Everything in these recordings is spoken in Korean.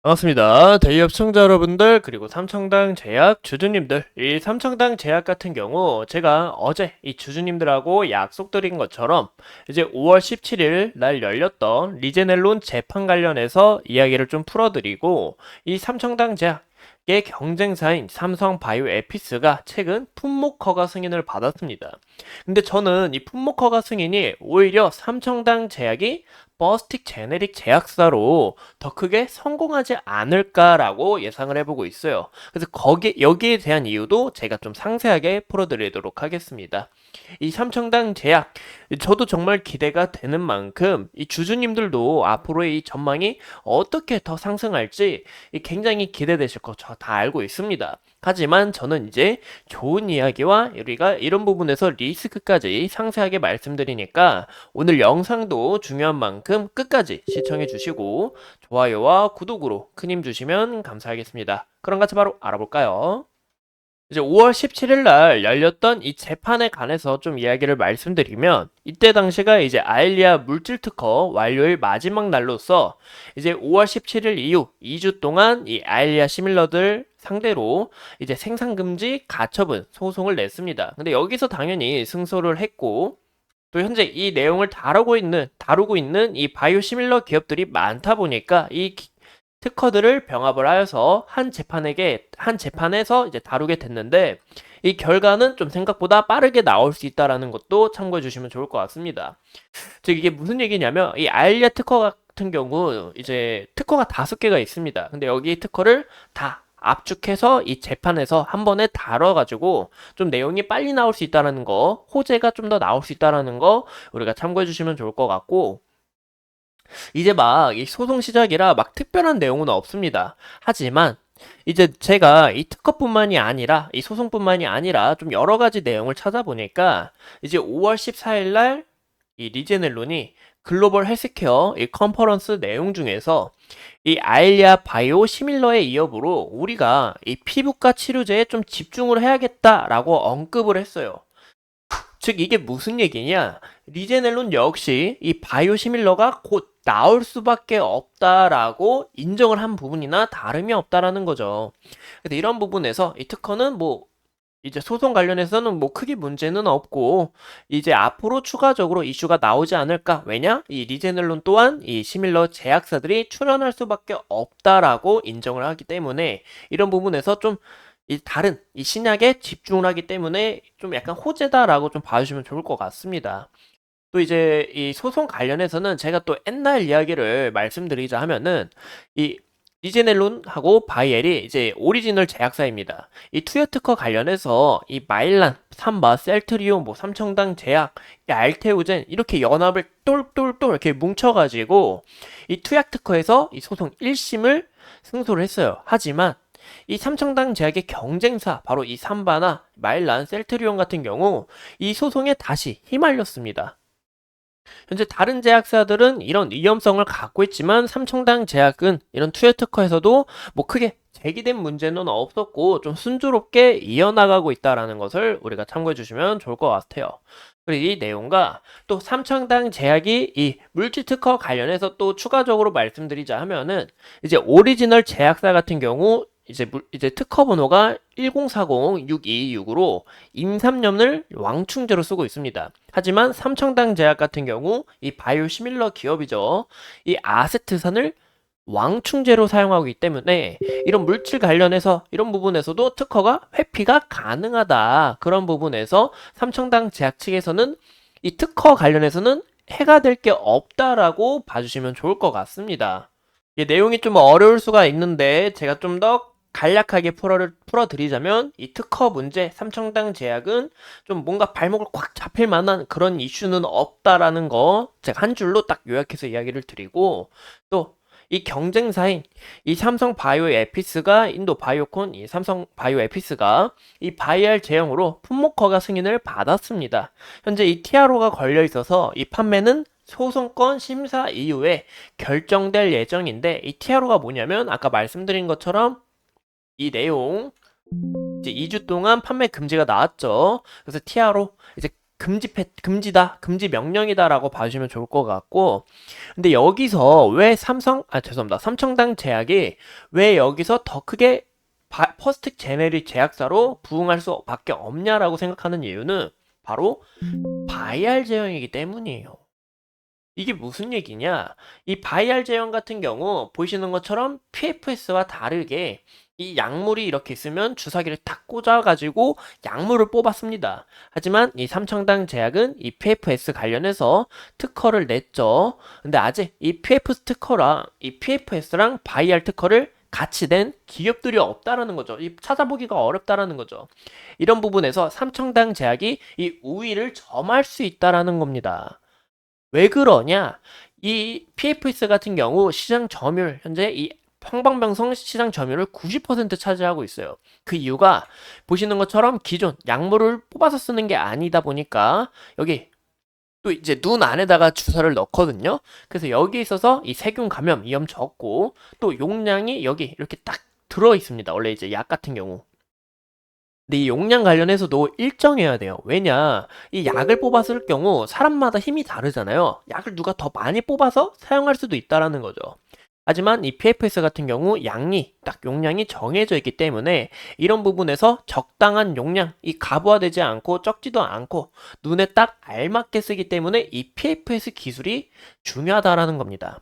반갑습니다. 대기업 청자 여러분들, 그리고 삼청당 제약 주주님들. 이 삼청당 제약 같은 경우 제가 어제 이 주주님들하고 약속드린 것처럼 이제 5월 17일 날 열렸던 리제넬론 재판 관련해서 이야기를 좀 풀어드리고, 이 삼청당 제약의 경쟁사인 삼성바이오에피스가 최근 품목 허가 승인을 받았습니다. 근데 저는 이 품목 허가 승인이 오히려 삼청당 제약이 버스틱 제네릭 제약사로 더 크게 성공하지 않을까라고 예상을 해보고 있어요. 그래서 여기에 대한 이유도 제가 좀 상세하게 풀어드리도록 하겠습니다. 이 삼청당 제약, 저도 정말 기대가 되는 만큼 이 주주님들도 앞으로의 이 전망이 어떻게 더 상승할지 굉장히 기대되실 거 저 다 알고 있습니다. 하지만 저는 이제 좋은 이야기와 우리가 이런 부분에서 리스크까지 상세하게 말씀드리니까 오늘 영상도 중요한 만큼 끝까지 시청해 주시고 좋아요와 구독으로 큰 힘 주시면 감사하겠습니다. 그럼 같이 바로 알아볼까요? 이제 5월 17일 날 열렸던 이 재판에 관해서 좀 이야기를 말씀드리면, 이때 당시가 이제 아일리아 물질 특허 완료일 마지막 날로서 이제 5월 17일 이후 2주 동안 이 아일리아 시밀러들 상대로 이제 생산 금지 가처분 소송을 냈습니다. 근데 여기서 당연히 승소를 했고, 또 현재 이 내용을 다루고 있는 이 바이오 시밀러 기업들이 많다 보니까 이 특허들을 병합을 하여서 한 재판에서 이제 다루게 됐는데, 이 결과는 좀 생각보다 빠르게 나올 수 있다라는 것도 참고해 주시면 좋을 것 같습니다. 즉 이게 무슨 얘기냐면, 이 아일리아 특허 같은 경우 이제 특허가 5개가 있습니다. 근데 여기 특허를 다 압축해서 이 재판에서 한 번에 다뤄가지고 좀 내용이 빨리 나올 수 있다라는 거, 호재가 좀 더 나올 수 있다라는 거 우리가 참고해 주시면 좋을 것 같고, 이제 막 이 소송 시작이라 막 특별한 내용은 없습니다. 하지만 이제 제가 이 특허뿐만이 아니라 이 소송뿐만이 아니라 좀 여러 가지 내용을 찾아보니까 이제 5월 14일 날 이 리제넬론이 글로벌 헬스케어 이 컨퍼런스 내용 중에서 이 아일리아 바이오 시밀러의 이업으로 우리가 이 피부과 치료제에 좀 집중을 해야겠다라고 언급을 했어요. 즉 이게 무슨 얘기냐? 리제넬론 역시 이 바이오시밀러가 곧 나올 수밖에 없다라고 인정을 한 부분이나 다름이 없다라는 거죠. 근데 이런 부분에서 이 특허는 뭐 이제 소송 관련해서는 뭐 크게 문제는 없고, 이제 앞으로 추가적으로 이슈가 나오지 않을까? 왜냐? 이 리제넬론 또한 이 시밀러 제약사들이 출연할 수밖에 없다라고 인정을 하기 때문에 이런 부분에서 좀 이 다른 이 신약에 집중을 하기 때문에 좀 약간 호재다라고 좀 봐주시면 좋을 것 같습니다. 또 이제 이 소송 관련해서는 제가 또 옛날 이야기를 말씀드리자 하면은, 이 리제넬론하고 바이엘이 이제 오리지널 제약사입니다. 이 투여 특허 관련해서 이 마일란, 삼바, 셀트리온, 뭐 삼청당 제약, 이 알테오젠 이렇게 연합을 똘똘똘 이렇게 뭉쳐가지고 이 투약 특허에서 이 소송 1심을 승소를 했어요. 하지만 이 삼청당 제약의 경쟁사 바로 이 삼바나 마일란, 셀트리온 같은 경우 이 소송에 다시 휘말렸습니다. 현재 다른 제약사들은 이런 위험성을 갖고 있지만 삼청당 제약은 이런 투여 특허에서도 뭐 크게 제기된 문제는 없었고 좀 순조롭게 이어나가고 있다는 것을 우리가 참고해 주시면 좋을 것 같아요. 그리고 이 내용과 또 삼청당 제약이 이 물질 특허 관련해서 또 추가적으로 말씀드리자 하면은, 이제 오리지널 제약사 같은 경우 이제 특허 번호가 1040626으로 임삼염을 왕충제로 쓰고 있습니다. 하지만 삼청당 제약 같은 경우 이 바이오 시밀러 기업이죠. 이 아세트산을 왕충제로 사용하고 있기 때문에 이런 물질 관련해서 이런 부분에서도 특허가 회피가 가능하다. 그런 부분에서 삼청당 제약 측에서는 이 특허 관련해서는 해가 될 게 없다라고 봐주시면 좋을 것 같습니다. 이 내용이 좀 어려울 수가 있는데 제가 좀 더 간략하게 풀어드리자면, 이 특허 문제, 삼청당 제약은 좀 뭔가 발목을 꽉 잡힐 만한 그런 이슈는 없다라는 거 제가 한 줄로 딱 요약해서 이야기를 드리고, 또 이 경쟁사인 이 삼성 바이오 에피스가 인도 바이오콘 이 삼성 바이오 에피스가 이 바이알 제형으로 품목 허가 승인을 받았습니다. 현재 이 TRO가 걸려 있어서 이 판매는 소송권 심사 이후에 결정될 예정인데, 이 TRO가 뭐냐면 아까 말씀드린 것처럼 이 내용 이제 2주 동안 판매 금지가 나왔죠. 그래서 TRO 이제 금지 명령이다라고 봐주시면 좋을 것 같고, 근데 여기서 왜 삼청당 제약이 왜 여기서 더 크게 퍼스트 제네릭 제약사로 부응할 수밖에 없냐라고 생각하는 이유는 바로 바이알 제형이기 때문이에요. 이게 무슨 얘기냐? 이 바이알 제형 같은 경우 보이시는 것처럼 PFS와 다르게 이 약물이 이렇게 있으면 주사기를 탁 꽂아가지고 약물을 뽑았습니다. 하지만 이 삼청당 제약은 이 PFS 관련해서 특허를 냈죠. 근데 아직 이 PFS랑 바이알 특허를 같이 낸 기업들이 없다라는 거죠. 이 찾아보기가 어렵다라는 거죠. 이런 부분에서 삼청당 제약이 이 우위를 점할 수 있다라는 겁니다. 왜 그러냐? 이 PFS 같은 경우 시장 점유율, 현재 이 황방병성 시장 점유율을 90% 차지하고 있어요. 그 이유가 보시는 것처럼 기존 약물을 뽑아서 쓰는 게 아니다 보니까 여기 또 이제 눈 안에다가 주사를 넣거든요. 그래서 여기에 있어서 이 세균 감염 위험 적고 또 용량이 여기 이렇게 딱 들어 있습니다. 원래 이제 약 같은 경우. 근데 이 용량 관련해서도 일정해야 돼요. 왜냐, 이 약을 뽑았을 경우 사람마다 힘이 다르잖아요. 약을 누가 더 많이 뽑아서 사용할 수도 있다라는 거죠. 하지만 이 PFS 같은 경우 양이 딱 용량이 정해져 있기 때문에 이런 부분에서 적당한 용량, 이 가부화되지 않고 적지도 않고 눈에 딱 알맞게 쓰기 때문에 이 PFS 기술이 중요하다라는 겁니다.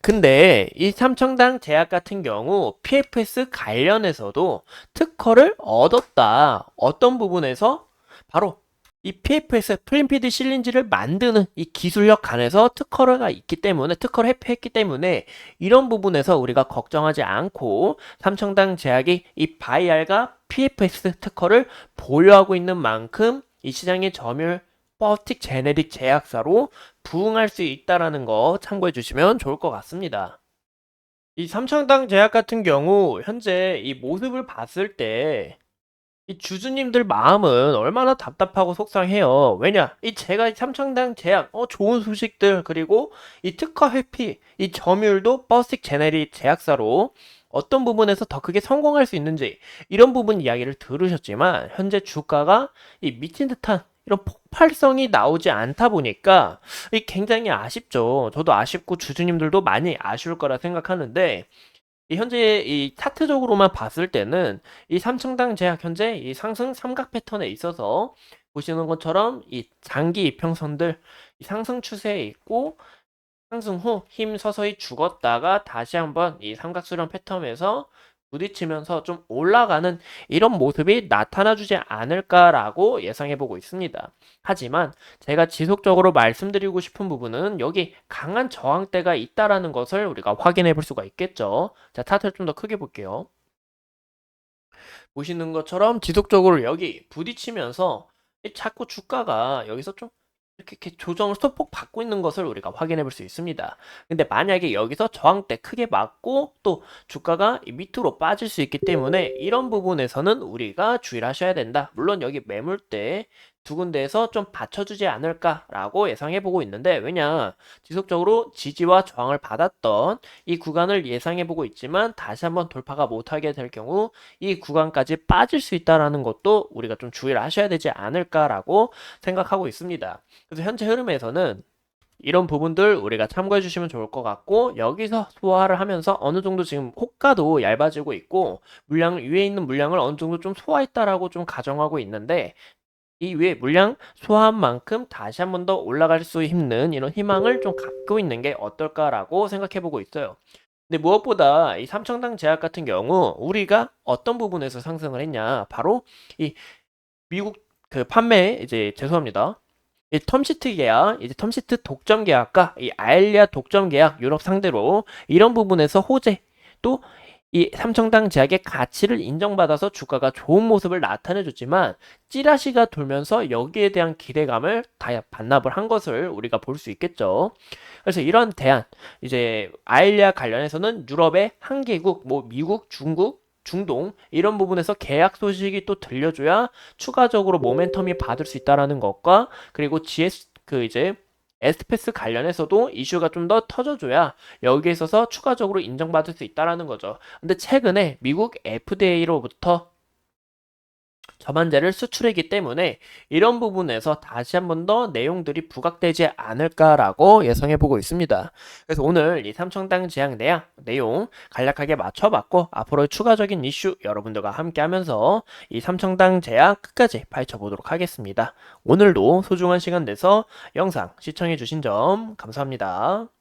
근데 이 삼청당 제약 같은 경우 PFS 관련해서도 특허를 얻었다. 어떤 부분에서? 바로 이 PFS 플림피드 실린지를 만드는 이 기술력 간에서 특허가 있기 때문에 특허를 회피했기 때문에 이런 부분에서 우리가 걱정하지 않고 삼청당 제약이 이 바이알과 PFS 특허를 보유하고 있는 만큼 이 시장의 점유율 퍼스틱 제네릭 제약사로 부응할 수 있다라는 거 참고해 주시면 좋을 것 같습니다. 이 삼청당 제약 같은 경우 현재 이 모습을 봤을 때 이 주주님들 마음은 얼마나 답답하고 속상해요. 왜냐? 이 제가 이 삼청당 제약, 좋은 소식들, 그리고 이 특허 회피, 이 점유율도 퍼스틱 제네릭 제약사로 어떤 부분에서 더 크게 성공할 수 있는지, 이런 부분 이야기를 들으셨지만, 현재 주가가 이 미친 듯한 이런 폭발성이 나오지 않다 보니까, 이 굉장히 아쉽죠. 저도 아쉽고 주주님들도 많이 아쉬울 거라 생각하는데, 이 현재 이 차트적으로만 봤을 때는 이 삼청당 제약 현재 이 상승 삼각 패턴에 있어서 보시는 것처럼 이 장기 이평선들 이 상승 추세에 있고 상승 후 힘 서서히 죽었다가 다시 한번 이 삼각수렴 패턴에서 부딪히면서 좀 올라가는 이런 모습이 나타나주지 않을까라고 예상해보고 있습니다. 하지만 제가 지속적으로 말씀드리고 싶은 부분은 여기 강한 저항대가 있다라는 것을 우리가 확인해 볼 수가 있겠죠. 자, 차트를 좀 더 크게 볼게요. 보시는 것처럼 지속적으로 여기 부딪히면서 자꾸 주가가 여기서 좀 이렇게 조정을 소폭 받고 있는 것을 우리가 확인해 볼 수 있습니다. 근데 만약에 여기서 저항대 크게 맞고 또 주가가 밑으로 빠질 수 있기 때문에 이런 부분에서는 우리가 주의를 하셔야 된다. 물론 여기 매물대 두 군데에서 좀 받쳐주지 않을까라고 예상해 보고 있는데, 왜냐, 지속적으로 지지와 저항을 받았던 이 구간을 예상해 보고 있지만 다시 한번 돌파가 못하게 될 경우 이 구간까지 빠질 수 있다라는 것도 우리가 좀 주의를 하셔야 되지 않을까라고 생각하고 있습니다. 그래서 현재 흐름에서는 이런 부분들 우리가 참고해 주시면 좋을 것 같고, 여기서 소화를 하면서 어느 정도 지금 호가도 얇아지고 있고 물량 위에 있는 물량을 어느 정도 좀 소화했다라고 좀 가정하고 있는데, 이 위에 물량 소화한 만큼 다시 한 번 더 올라갈 수 있는 이런 희망을 좀 갖고 있는 게 어떨까라고 생각해 보고 있어요. 근데 무엇보다 이 삼청당 제약 같은 경우 우리가 어떤 부분에서 상승을 했냐, 바로 이 미국 그 판매, 이제 죄송합니다, 이 텀시트 계약, 이제 텀시트 독점 계약과 이 아일리아 독점 계약 유럽 상대로 이런 부분에서 호재, 또 이 삼청당 제약의 가치를 인정받아서 주가가 좋은 모습을 나타내줬지만 찌라시가 돌면서 여기에 대한 기대감을 다 반납을 한 것을 우리가 볼 수 있겠죠. 그래서 이런 대안, 이제 아일리아 관련해서는 유럽의 한 개국, 뭐 미국, 중국, 중동 이런 부분에서 계약 소식이 또 들려줘야 추가적으로 모멘텀이 받을 수 있다라는 것과, 그리고 GS 그 이제 에스페스 관련해서도 이슈가 좀 더 터져줘야 여기에 있어서 추가적으로 인정받을 수 있다라는 거죠. 근데 최근에 미국 FDA로부터 저만제를 수출했기 때문에 이런 부분에서 다시 한 번 더 내용들이 부각되지 않을까라고 예상해 보고 있습니다. 그래서 오늘 이 삼청당 제약 내용 간략하게 맞춰봤고 앞으로 추가적인 이슈 여러분들과 함께 하면서 이 삼청당 제약 끝까지 파헤쳐 보도록 하겠습니다. 오늘도 소중한 시간 내서 영상 시청해 주신 점 감사합니다.